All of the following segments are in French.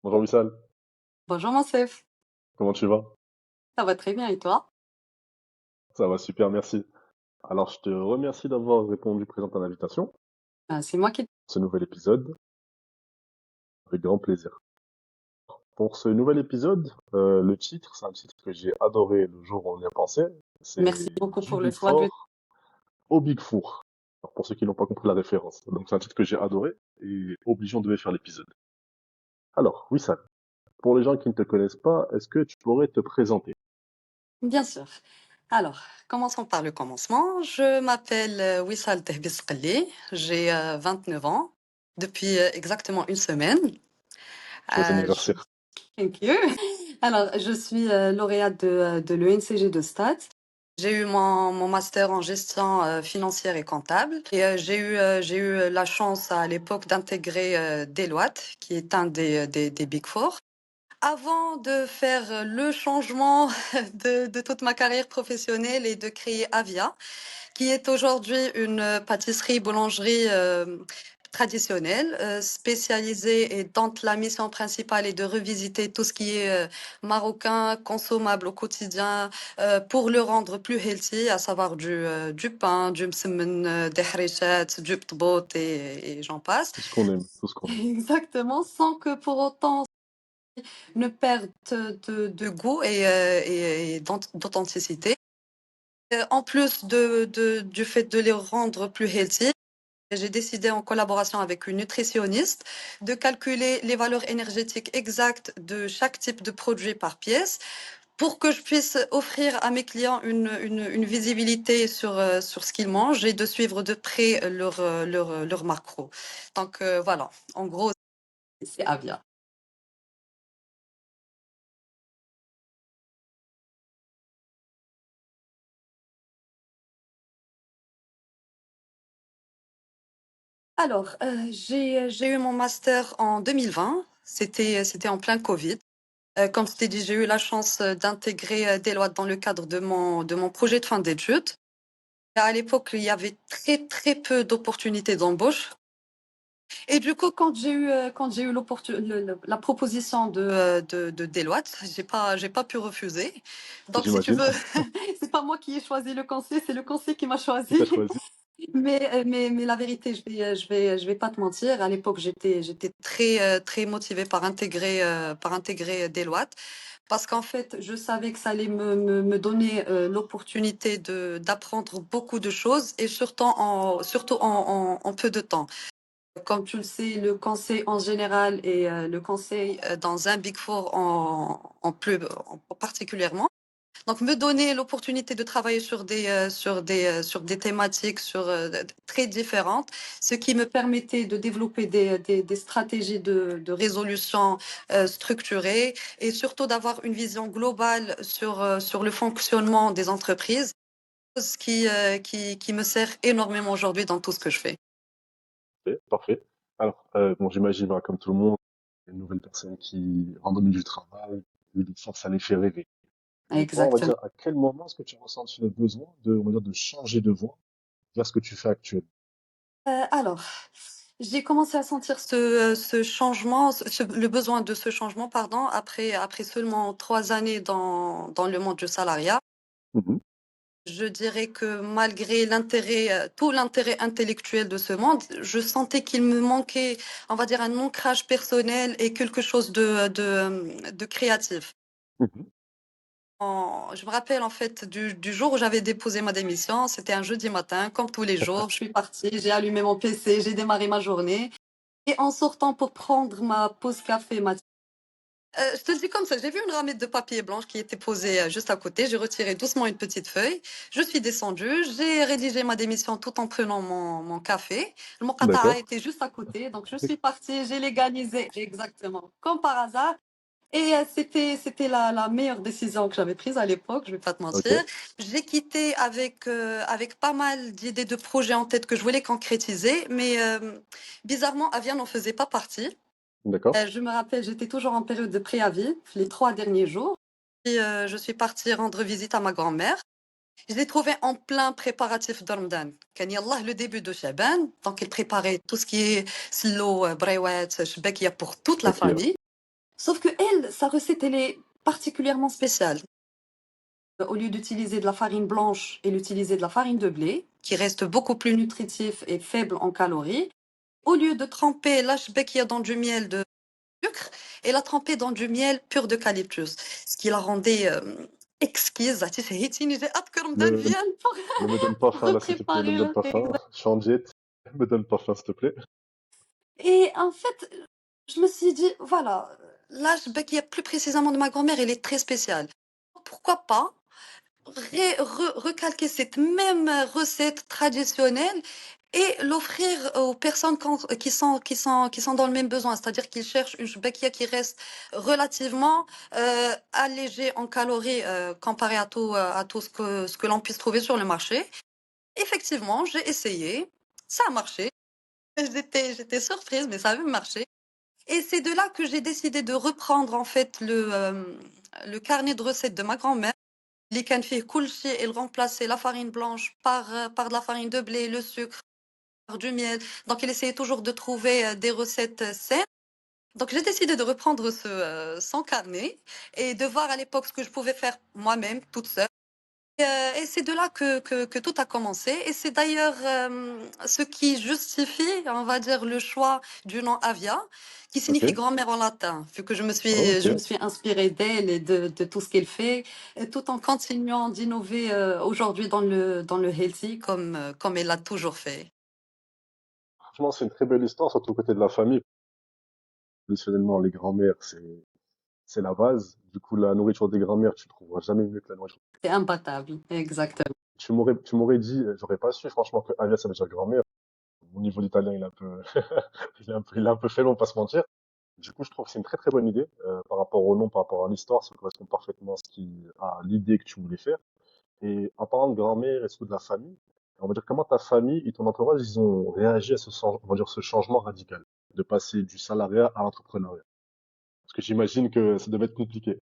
Bonjour Wissal, Bonjour Monsef, comment tu vas? ça va très bien et toi? Ça va super, merci. Alors, je te remercie d'avoir répondu présent à l'invitation, C'est moi qui... ce nouvel épisode, avec grand plaisir. Pour ce nouvel épisode, le titre, c'est un titre que j'ai adoré le jour où on y a pensé. Merci C'est beaucoup du pour le Big choix du... Four au Big Four. Alors, pour ceux qui n'ont pas compris la référence. Donc, c'est un titre que j'ai adoré et obligé, on devait faire l'épisode. Alors, Wissal, pour les gens qui ne te connaissent pas, est-ce que tu pourrais te présenter? Bien sûr. Alors, commençons par le commencement. Je m'appelle Wissal Tehbisqali, j'ai 29 ans, depuis exactement une semaine. Joyeux Je... anniversaire. Thank you. Alors, je suis lauréate de l'ENCG de Stats. J'ai eu mon master en gestion financière et comptable et j'ai eu la chance à l'époque d'intégrer Deloitte, qui est un des Big Four. Avant de faire le changement de toute ma carrière professionnelle et de créer Avia, qui est aujourd'hui une pâtisserie-boulangerie traditionnelle, spécialisée et dont la mission principale est de revisiter tout ce qui est marocain, consommable au quotidien, pour le rendre plus healthy, à savoir du pain, du msemen, des harichat, du ptbout et j'en passe. Tout ce qu'on aime, tout ce qu'on aime. Exactement, sans que pour autant une perte de goût et d'authenticité. En plus du fait de les rendre plus healthy, j'ai décidé en collaboration avec une nutritionniste de calculer les valeurs énergétiques exactes de chaque type de produit par pièce pour que je puisse offrir à mes clients une visibilité sur ce qu'ils mangent et de suivre de près leur macro. Donc voilà, en gros, c'est Avia. Alors, j'ai eu mon master en 2020. C'était en plein Covid. Comme je t'ai dit, j'ai eu la chance d'intégrer Deloitte dans le cadre de mon projet de fin d'études. À l'époque, il y avait très, très peu d'opportunités d'embauche. Et du coup, quand j'ai eu la proposition de Deloitte, j'ai pas pu refuser. Donc, si tu J'imagine. veux, c'est pas moi qui ai choisi le conseil, c'est le conseil qui m'a Qui t'a choisi. choisi? Mais la vérité, je vais pas te mentir. À l'époque, j'étais très, très motivée par intégrer Deloitte. Parce qu'en fait, je savais que ça allait me donner l'opportunité d'apprendre beaucoup de choses et surtout en peu de temps. Comme tu le sais, le conseil en général et le conseil dans un Big Four en particulièrement. Donc, me donner l'opportunité de travailler sur des thématiques très différentes, ce qui me permettait de développer des stratégies de résolution structurées et surtout d'avoir une vision globale sur le fonctionnement des entreprises, ce qui me sert énormément aujourd'hui dans tout ce que je fais. Parfait, parfait. Alors, bon, j'imagine, voilà, comme tout le monde, une nouvelle personne qui rentre dans le milieu du travail, le Big Four, ça les fait rêver. Mais toi, on va Exactement. dire, à quel moment est-ce que tu as ressenti le besoin de, on va dire, de changer de voie vers ce que tu fais actuellement? Alors, j'ai commencé à sentir ce changement, le besoin de ce changement, pardon, après seulement 3 années dans le monde du salariat. Mhm. Je dirais que malgré tout l'intérêt intellectuel de ce monde, je sentais qu'il me manquait, on va dire, un ancrage personnel et quelque chose de créatif. Mhm. Je me rappelle en fait du jour où j'avais déposé ma démission, c'était un jeudi matin, comme tous les jours. Je suis partie, j'ai allumé mon PC, j'ai démarré ma journée. Et en sortant pour prendre ma pause café je te le dis comme ça, j'ai vu une ramette de papier blanche qui était posée juste à côté. J'ai retiré doucement une petite feuille. Je suis descendue, j'ai rédigé ma démission tout en prenant mon café. Le Moqata'a D'accord. était juste à côté, donc je suis partie, j'ai légalisé exactement, comme par hasard. Et c'était la meilleure décision que j'avais prise à l'époque, je vais pas te mentir. Ok. J'ai quitté avec pas mal d'idées de projets en tête que je voulais concrétiser, mais bizarrement, Avia n'en faisait pas partie. D'accord. Je me rappelle, j'étais toujours en période de préavis, les 3 derniers jours. Puis, je suis partie rendre visite à ma grand-mère. Je l'ai trouvée en plein préparatif de Ramadan. كان يلاه le début de Chaban, donc elle préparait tout ce qui est slo, brewet, shbakia pour toute la Ok. famille. Sauf que elle, sa recette, elle est particulièrement spéciale. Au lieu d'utiliser de la farine blanche, elle utilisait de la farine de blé, qui reste beaucoup plus nutritif et faible en calories. Au lieu de tremper l'ashbek qu'il y a dans du miel de sucre, elle a trempé dans du miel pur d'eucalyptus, ce qui la rendait exquise. J'ai hâte que Ramadan Ne, vienne pour ne me donne pas faim là, s'il te plaît, ne me repréparer donne le pas faim. exact. Je suis en jet. Ne me donne pas faim, s'il te plaît. Et en fait, je me suis dit, voilà, l'ashbek, plus précisément de ma grand-mère, elle est très spéciale. Pourquoi pas recalquer cette même recette traditionnelle et l'offrir aux personnes qui sont dans le même besoin, c'est-à-dire qu'ils cherchent une choubekia qui reste relativement allégée en calories comparé à tout ce que l'on puisse trouver sur le marché. Effectivement, j'ai essayé, ça a marché. J'étais surprise, mais ça avait marché. Et c'est de là que j'ai décidé de reprendre en fait le carnet de recettes de ma grand-mère. اللي كان فيه كل شيء il remplaçait la farine blanche par de la farine de blé, le sucre, par du miel. Donc il essayait toujours de trouver des recettes saines. Donc j'ai décidé de reprendre son carnet et de voir à l'époque ce que je pouvais faire moi-même, toute seule. Et c'est de là que tout a commencé. Et c'est d'ailleurs ce qui justifie, on va dire, le choix du nom Avia, qui Ok. signifie grand-mère en latin, vu que Ok. je me suis inspirée d'elle et de tout ce qu'elle fait, et tout en continuant d'innover aujourd'hui dans le healthy, comme elle l'a toujours fait. Franchement, c'est une très belle histoire, surtout côté de la famille. Traditionnellement, les grands-mères, c'est la base. Du coup, la nourriture des grands-mères, tu trouveras jamais mieux que la nourriture. C'est imbattable, exactement. Tu m'aurais dit, j'aurais pas su, franchement, que Avia, ça veut dire grand-mère. Mon niveau d'italien, il est un peu, il est un peu faible, on va pas se mentir. Du coup, je trouve que c'est une très très bonne idée, par rapport au nom, par rapport à l'histoire, ça correspond parfaitement à l'idée que tu voulais faire. Et en parlant de grand-mère et surtout de la famille, on va dire comment ta famille et ton entourage, ils ont réagi à on va dire ce changement radical, de passer du salariat à l'entrepreneuriat. Parce que j'imagine que ça devait être compliqué.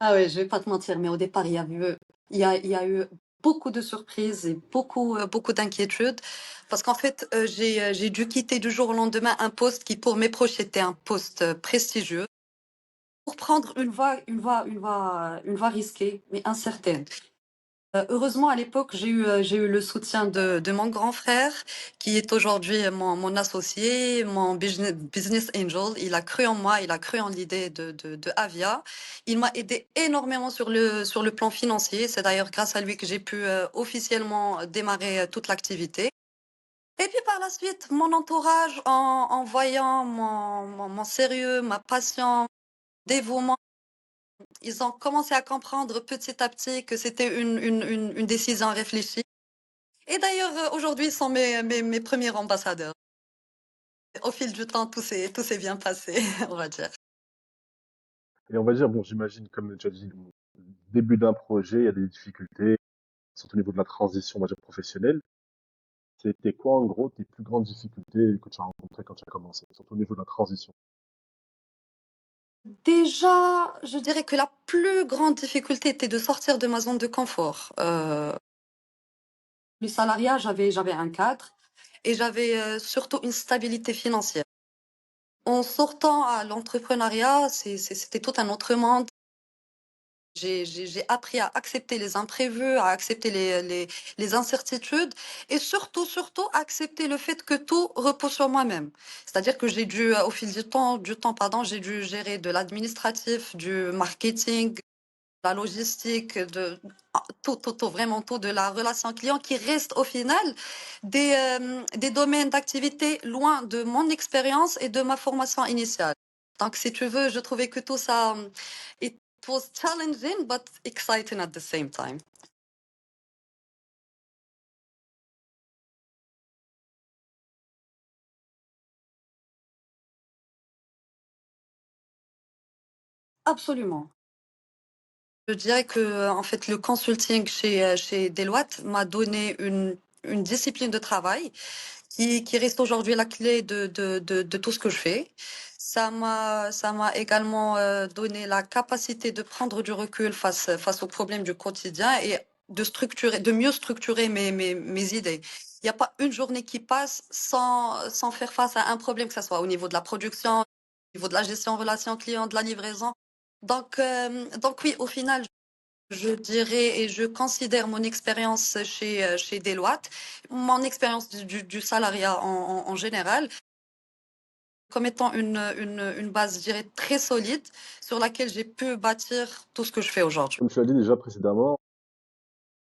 Ah ouais, je vais pas te mentir, mais au départ, il y a eu beaucoup de surprises et beaucoup d'inquiétudes. Parce qu'en fait, j'ai dû quitter du jour au lendemain un poste qui, pour mes proches, était un poste prestigieux pour prendre une voie risquée, mais incertaine. Heureusement, à l'époque, j'ai eu le soutien de mon grand frère, qui est aujourd'hui mon associé, mon business angel. Il a cru en moi, il a cru en l'idée de Avia. Il m'a aidé énormément sur le plan financier. C'est d'ailleurs grâce à lui que j'ai pu officiellement démarrer toute l'activité. Et puis par la suite, mon entourage, en voyant mon sérieux, ma passion, dévouement, ils ont commencé à comprendre petit à petit que c'était une décision réfléchie. Et d'ailleurs, aujourd'hui, ils sont mes premiers ambassadeurs. Au fil du temps, tout s'est bien passé, on va dire. Et on va dire, bon, j'imagine, comme tu as dit, au début d'un projet, il y a des difficultés, surtout au niveau de la transition, on va dire, professionnelle. C'était quoi, en gros, tes plus grandes difficultés que tu as rencontrées quand tu as commencé, surtout au niveau de la transition? Déjà, je dirais que la plus grande difficulté était de sortir de ma zone de confort. Le salariat, j'avais un cadre et j'avais surtout une stabilité financière. En sortant à l'entrepreneuriat, c'était tout un autre monde. J'ai appris à accepter les imprévus, à accepter les incertitudes et surtout, accepter le fait que tout repose sur moi-même. C'est-à-dire que j'ai dû, au fil du temps, pardon, j'ai dû gérer de l'administratif, du marketing, la logistique, vraiment tout, de la relation client qui reste au final des domaines d'activité loin de mon expérience et de ma formation initiale. Donc, si tu veux, je trouvais que tout ça, it was challenging but exciting at the same time. Absolument. Je dirais que, en fait, le consulting chez Deloitte m'a donné une discipline de travail qui reste aujourd'hui la clé de tout ce que je fais. Ça m'a également donné la capacité de prendre du recul face aux problèmes du quotidien et de mieux structurer mes idées. Il n'y a pas une journée qui passe sans faire face à un problème, que ce soit au niveau de la production, niveau de la gestion relation client, de la livraison. Donc oui, au final, je dirais et je considère mon expérience chez Deloitte, mon expérience du salariat en général, comme étant une base, je dirais, très solide sur laquelle j'ai pu bâtir tout ce que je fais aujourd'hui. Comme tu l'as dit déjà précédemment,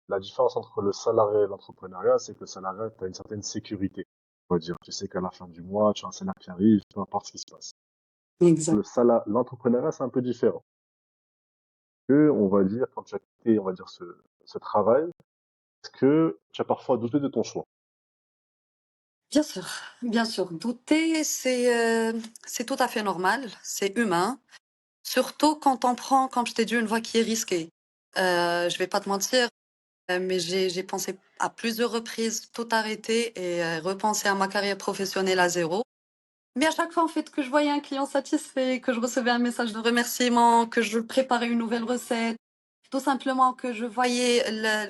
la différence entre le salariat et l'entrepreneuriat, c'est que le salariat, tu as une certaine sécurité. On va dire, tu sais qu'à la fin du mois, tu as un salaire qui arrive, peu importe ce qui se passe. Exact. L'entrepreneuriat, c'est un peu différent. Que, on va dire, quand tu as quitté, on va dire, ce travail, est-ce que tu as parfois douté de ton choix? Bien sûr, bien sûr. Douter, c'est tout à fait normal, c'est humain. Surtout quand on prend, comme je t'ai dit, une voie qui est risquée. Je vais pas te mentir, mais j'ai pensé à plusieurs reprises tout arrêter et repenser à ma carrière professionnelle à zéro. Mais à chaque fois, en fait, que je voyais un client satisfait, que je recevais un message de remerciement, que je préparais une nouvelle recette, tout simplement que je voyais,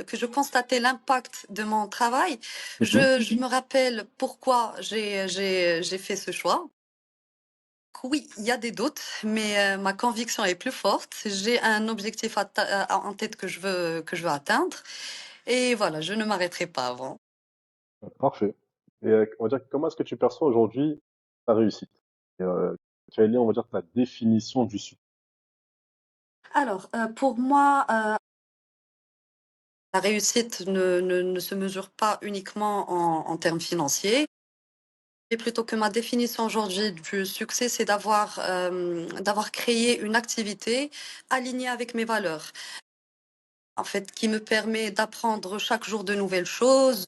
que je constatais l'impact de mon travail, Mhm. je me rappelle pourquoi j'ai fait ce choix. Oui, il y a des doutes, mais ma conviction est plus forte. J'ai un objectif en tête que je veux atteindre. Et voilà, je ne m'arrêterai pas avant. Parfait. Et on va dire, comment est-ce que tu perçois aujourd'hui ta réussite? Et, quelle est, on va dire, ta définition du succès? Alors, pour moi, la réussite ne se mesure pas uniquement en termes financiers. Et plutôt que ma définition aujourd'hui du succès, c'est d'avoir créé une activité alignée avec mes valeurs. En fait, qui me permet d'apprendre chaque jour de nouvelles choses,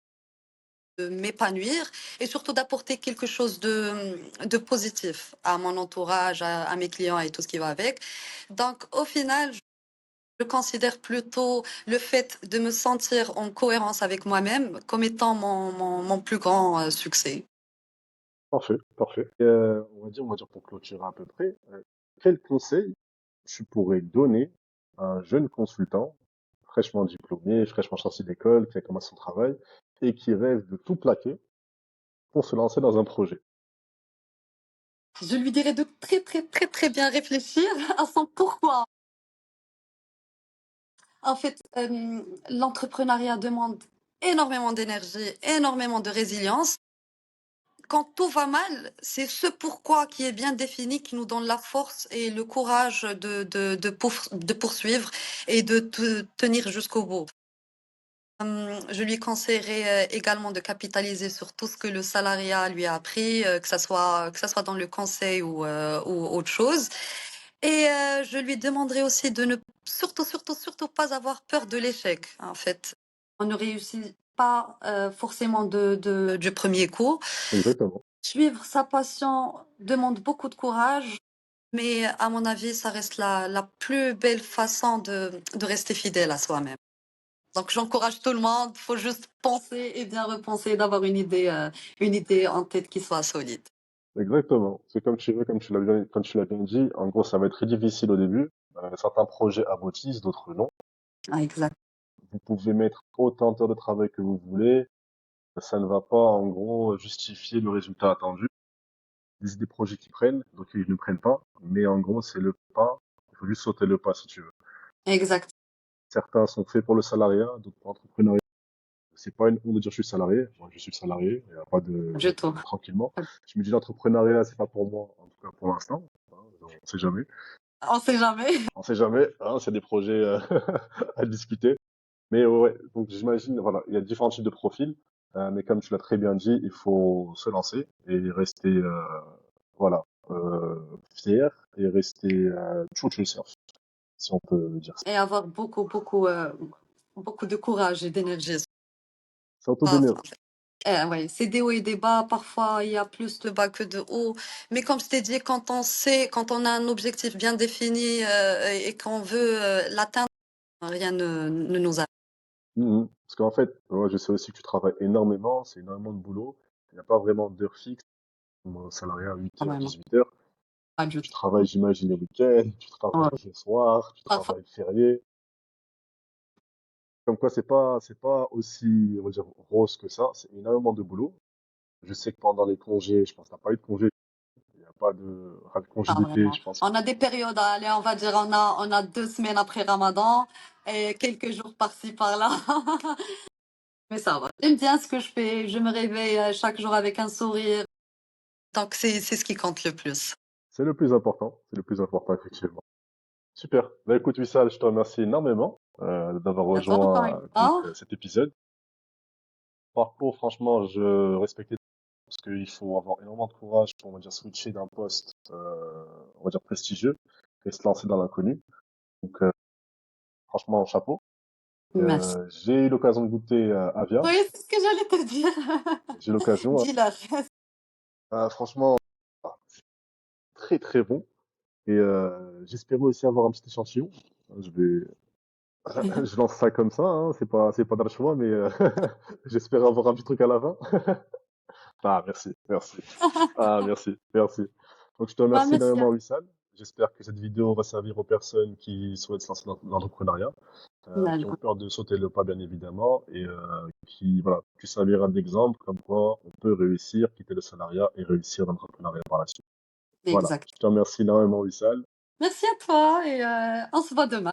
de m'épanouir et surtout d'apporter quelque chose de positif à mon entourage, à mes clients et tout ce qui va avec. Donc, au final, je considère plutôt le fait de me sentir en cohérence avec moi-même comme étant mon plus grand succès. Parfait, parfait. Et, on va dire pour clôturer à peu près, quel conseil tu pourrais donner à un jeune consultant, fraîchement diplômé, fraîchement sorti d'école, qui a commencé son travail et qui rêve de tout plaquer pour se lancer dans un projet? Je lui dirais de très, très, très, très bien réfléchir à son pourquoi. En fait, l'entrepreneuriat demande énormément d'énergie, énormément de résilience. Quand tout va mal, c'est ce pourquoi qui est bien défini qui nous donne la force et le courage de poursuivre et de tenir jusqu'au bout. Je lui conseillerais également de capitaliser sur tout ce que le salariat lui a appris, que ça soit dans le conseil ou autre chose. Et je lui demanderais aussi de ne surtout, surtout, surtout pas avoir peur de l'échec, en fait. On ne réussit pas forcément du premier coup. Exactement. Suivre sa passion demande beaucoup de courage, mais à mon avis, ça reste la plus belle façon de rester fidèle à soi-même. Donc j'encourage tout le monde, il faut juste penser et bien repenser, d'avoir une idée en tête qui soit solide. Exactement. C'est comme tu veux, comme tu l'as bien dit. En gros, ça va être très difficile au début. Certains projets aboutissent, d'autres non. Ah, exact. Vous pouvez mettre autant d'heures de travail que vous voulez. Ça ne va pas, en gros, justifier le résultat attendu. Des projets qui prennent, donc ils ne prennent pas. Mais en gros, c'est le pas. Il faut juste sauter le pas si tu veux. Exact. Certains sont faits pour le salariat, d'autres pour l'entrepreneuriat. C'est pas une honte de dire je suis salarié. Moi, je suis salarié. Il n'y a pas de, Du tout. tranquillement. Je me dis l'entrepreneuriat, c'est pas pour moi, en tout cas pour l'instant. Hein, on sait jamais. On sait jamais. On sait jamais, hein, c'est des projets à discuter. Mais ouais, donc j'imagine, voilà, il y a différents types de profils. Mais comme tu l'as très bien dit, il faut se lancer et rester, voilà, fier et rester true to yourself, si on peut dire ça. Et avoir beaucoup, beaucoup, beaucoup de courage et d'énergie. C'est Ah, autodonné. ouais, c'est des hauts et des bas. Parfois, il y a plus de bas que de hauts. Mais comme je t'ai dit, quand on sait, quand on a un objectif bien défini et qu'on veut l'atteindre, rien ne nous arrête. Mhm. Parce qu'en fait, moi, je sais aussi que tu travailles énormément, c'est énormément de boulot. Il n'y a pas vraiment d'heures fixes, comme un salarié à 8h, Vraiment, 18h. pas du Tu tout. travailles, j'imagine, les week-ends, tu travailles Ouais. le soir, tu Parfois, travailles férié. Comme quoi, c'est pas aussi, on va dire, rose que ça. C'est énormément de boulot. Je sais que pendant les congés, je pense que t'as pas eu de congé. pas de congé Pas d'été, vraiment. je pense. On a des périodes, allez, on va dire, on a 2 semaines après Ramadan et quelques jours par-ci, par-là. Mais ça va. J'aime bien ce que je fais. Je me réveille chaque jour avec un sourire. Donc, c'est ce qui compte le plus. C'est le plus important, effectivement. Super. Bah, écoute, Wissal, je te remercie énormément d'avoir À toi, encore une rejoint fois. cet épisode. Parcours, franchement, je respectais parce qu'il faut avoir énormément de courage pour, on va dire, switcher d'un poste, on va dire, prestigieux et se lancer dans l'inconnu. Donc, franchement, chapeau. Merci. J'ai eu l'occasion de goûter Avia. Oui, c'est ce que j'allais te dire. J'ai eu l'occasion. Dis-leur. Franchement, très très bon. Et j'espérais aussi avoir un petit échantillon. Je vais, je lance ça comme ça, hein. C'est pas dans le choix, mais j'espère avoir un petit truc à la fin. Ah, merci, merci. Ah, merci, merci. Donc, je te Bah, remercie merci à énormément, Wissal. J'espère que cette vidéo va servir aux personnes qui souhaitent se lancer dans l'entrepreneuriat, qui ont toi. peur de sauter le pas, bien évidemment, et qui, voilà, qui servira d'exemple comme quoi on peut réussir, quitter le salariat et réussir dans l'entrepreneuriat par la suite. Voilà. Exact. Je te remercie énormément, Wissal. Merci à toi et on se voit demain.